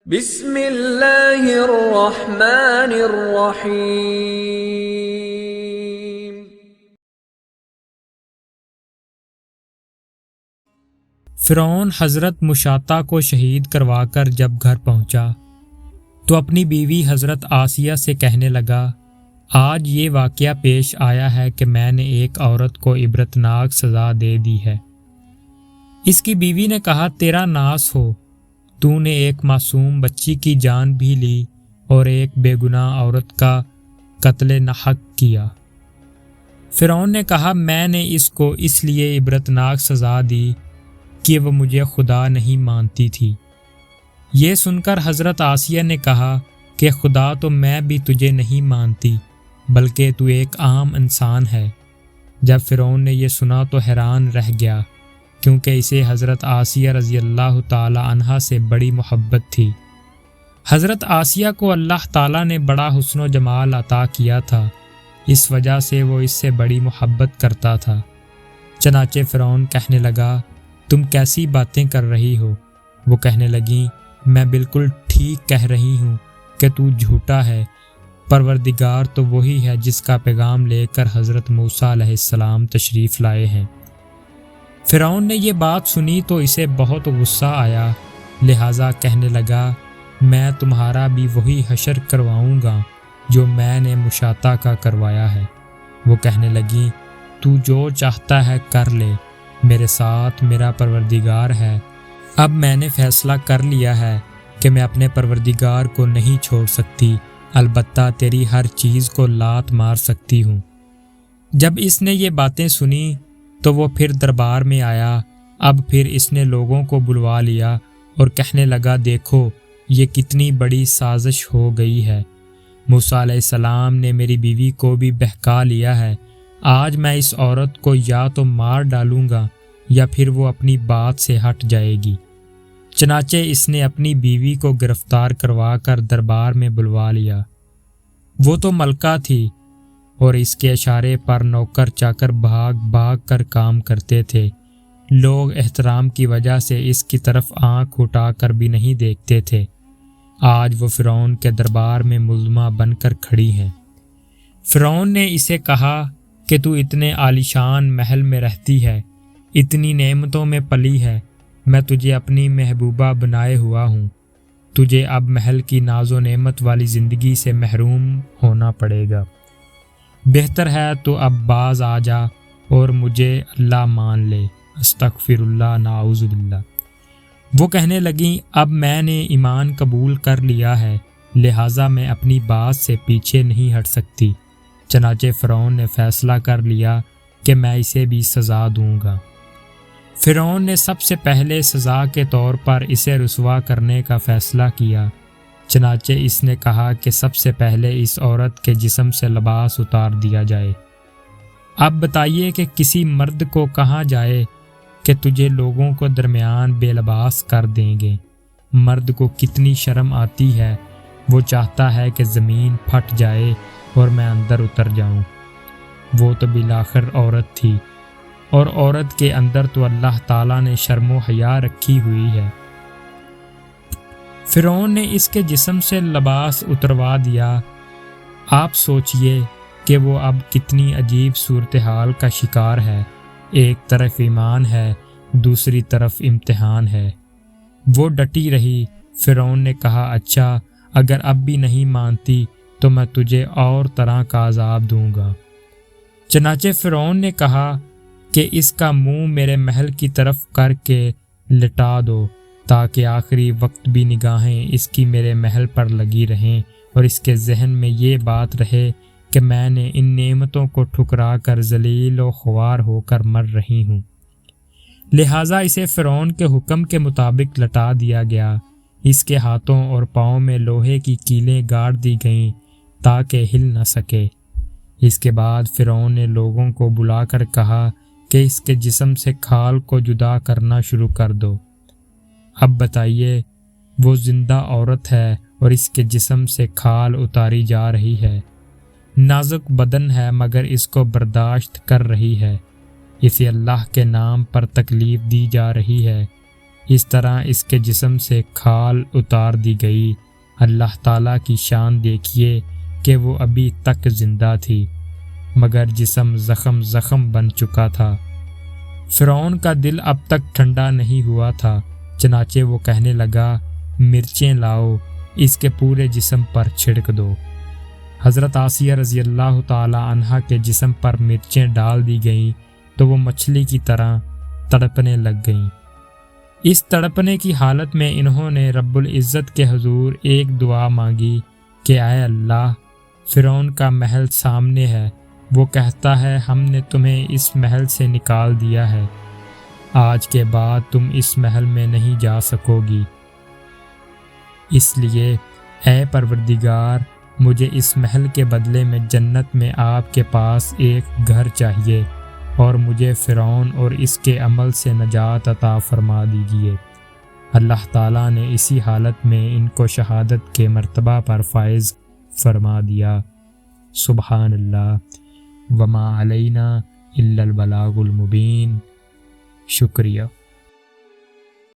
بسم اللہ الرحمن الرحیم۔ فرعون حضرت مشاطہ کو شہید کروا کر جب گھر پہنچا تو اپنی بیوی حضرت آسیہ سے کہنے لگا، آج یہ واقعہ پیش آیا ہے کہ میں نے ایک عورت کو عبرتناک سزا دے دی ہے۔ اس کی بیوی نے کہا، تیرا ناس ہو، تو نے ایک معصوم بچی کی جان بھی لی اور ایک بے گناہ عورت کا قتل ناحق کیا۔ فرعون نے کہا، میں نے اس کو اس لیے عبرتناک سزا دی کہ وہ مجھے خدا نہیں مانتی تھی۔ یہ سن کر حضرت آسیہ نے کہا کہ خدا تو میں بھی تجھے نہیں مانتی، بلکہ تو ایک عام انسان ہے۔ جب فرعون نے یہ سنا تو حیران رہ گیا، کیونکہ اسے حضرت آسیہ رضی اللہ تعالی عنہا سے بڑی محبت تھی۔ حضرت آسیہ کو اللہ تعالیٰ نے بڑا حسن و جمال عطا کیا تھا، اس وجہ سے وہ اس سے بڑی محبت کرتا تھا۔ چنانچہ فرعون کہنے لگا، تم کیسی باتیں کر رہی ہو؟ وہ کہنے لگیں، میں بالکل ٹھیک کہہ رہی ہوں کہ تو جھوٹا ہے۔ پروردگار تو وہی ہے جس کا پیغام لے کر حضرت موسیٰ علیہ السلام تشریف لائے ہیں۔ فرعون نے یہ بات سنی تو اسے بہت غصہ آیا، لہٰذا کہنے لگا، میں تمہارا بھی وہی حشر کرواؤں گا جو میں نے مشاطہ کا کروایا ہے۔ وہ کہنے لگی، تو جو چاہتا ہے کر لے، میرے ساتھ میرا پروردگار ہے۔ اب میں نے فیصلہ کر لیا ہے کہ میں اپنے پروردگار کو نہیں چھوڑ سکتی، البتہ تیری ہر چیز کو لات مار سکتی ہوں۔ جب اس نے یہ باتیں سنی تو وہ پھر دربار میں آیا۔ اب پھر اس نے لوگوں کو بلوا لیا اور کہنے لگا، دیکھو یہ کتنی بڑی سازش ہو گئی ہے۔ موسیٰ علیہ السلام نے میری بیوی کو بھی بہکا لیا ہے۔ آج میں اس عورت کو یا تو مار ڈالوں گا یا پھر وہ اپنی بات سے ہٹ جائے گی۔ چنانچہ اس نے اپنی بیوی کو گرفتار کروا کر دربار میں بلوا لیا۔ وہ تو ملکہ تھی اور اس کے اشارے پر نوکر چاکر بھاگ بھاگ کر کام کرتے تھے۔ لوگ احترام کی وجہ سے اس کی طرف آنکھ اٹھا کر بھی نہیں دیکھتے تھے۔ آج وہ فرعون کے دربار میں ملزمہ بن کر کھڑی ہیں۔ فرعون نے اسے کہا کہ تو اتنے عالیشان محل میں رہتی ہے، اتنی نعمتوں میں پلی ہے، میں تجھے اپنی محبوبہ بنائے ہوا ہوں، تجھے اب محل کی ناز و نعمت والی زندگی سے محروم ہونا پڑے گا۔ بہتر ہے تو اب باز آ جا اور مجھے اللہ مان لے، استغفر اللہ، نعوذ باللہ۔ وہ کہنے لگیں، اب میں نے ایمان قبول کر لیا ہے، لہٰذا میں اپنی بات سے پیچھے نہیں ہٹ سکتی۔ چنانچہ فرعون نے فیصلہ کر لیا کہ میں اسے بھی سزا دوں گا۔ فرعون نے سب سے پہلے سزا کے طور پر اسے رسوا کرنے کا فیصلہ کیا۔ چنانچہ اس نے کہا کہ سب سے پہلے اس عورت کے جسم سے لباس اتار دیا جائے۔ اب بتائیے کہ کسی مرد کو کہا جائے کہ تجھے لوگوں کو درمیان بے لباس کر دیں گے، مرد کو کتنی شرم آتی ہے۔ وہ چاہتا ہے کہ زمین پھٹ جائے اور میں اندر اتر جاؤں۔ وہ تو بالآخر عورت تھی، اور عورت کے اندر تو اللہ تعالیٰ نے شرم و حیا رکھی ہوئی ہے۔ فرعون نے اس کے جسم سے لباس اتروا دیا۔ آپ سوچئے کہ وہ اب کتنی عجیب صورتحال کا شکار ہے۔ ایک طرف ایمان ہے، دوسری طرف امتحان ہے۔ وہ ڈٹی رہی۔ فرعون نے کہا، اچھا اگر اب بھی نہیں مانتی تو میں تجھے اور طرح کا عذاب دوں گا۔ چنانچہ فرعون نے کہا کہ اس کا منہ میرے محل کی طرف کر کے لٹا دو، تاکہ آخری وقت بھی نگاہیں اس کی میرے محل پر لگی رہیں اور اس کے ذہن میں یہ بات رہے کہ میں نے ان نعمتوں کو ٹھکرا کر ذلیل و خوار ہو کر مر رہی ہوں۔ لہٰذا اسے فرعون کے حکم کے مطابق لٹا دیا گیا۔ اس کے ہاتھوں اور پاؤں میں لوہے کی کیلیں گاڑ دی گئیں تاکہ ہل نہ سکے۔ اس کے بعد فرعون نے لوگوں کو بلا کر کہا کہ اس کے جسم سے کھال کو جدا کرنا شروع کر دو۔ اب بتائیے، وہ زندہ عورت ہے اور اس کے جسم سے کھال اتاری جا رہی ہے، نازک بدن ہے مگر اس کو برداشت کر رہی ہے، اسے اللہ کے نام پر تکلیف دی جا رہی ہے۔ اس طرح اس کے جسم سے کھال اتار دی گئی۔ اللہ تعالیٰ کی شان دیکھیے کہ وہ ابھی تک زندہ تھی، مگر جسم زخم بن چکا تھا۔ فرعون کا دل اب تک ٹھنڈا نہیں ہوا تھا، چنانچہ وہ کہنے لگا، مرچیں لاؤ، اس کے پورے جسم پر چھڑک دو۔ حضرت آسیہ رضی اللہ تعالی عنہا کے جسم پر مرچیں ڈال دی گئیں تو وہ مچھلی کی طرح تڑپنے لگ گئیں۔ اس تڑپنے کی حالت میں انہوں نے رب العزت کے حضور ایک دعا مانگی کہ اے اللہ، فرعون کا محل سامنے ہے، وہ کہتا ہے ہم نے تمہیں اس محل سے نکال دیا ہے، آج کے بعد تم اس محل میں نہیں جا سکو گی، اس لیے اے پروردگار، مجھے اس محل کے بدلے میں جنت میں آپ کے پاس ایک گھر چاہیے اور مجھے فرعون اور اس کے عمل سے نجات عطا فرما دیجیے۔ اللہ تعالیٰ نے اسی حالت میں ان کو شہادت کے مرتبہ پر فائز فرما دیا۔ سبحان اللہ، وما علینا الا البلاغ المبین۔ شکریہ۔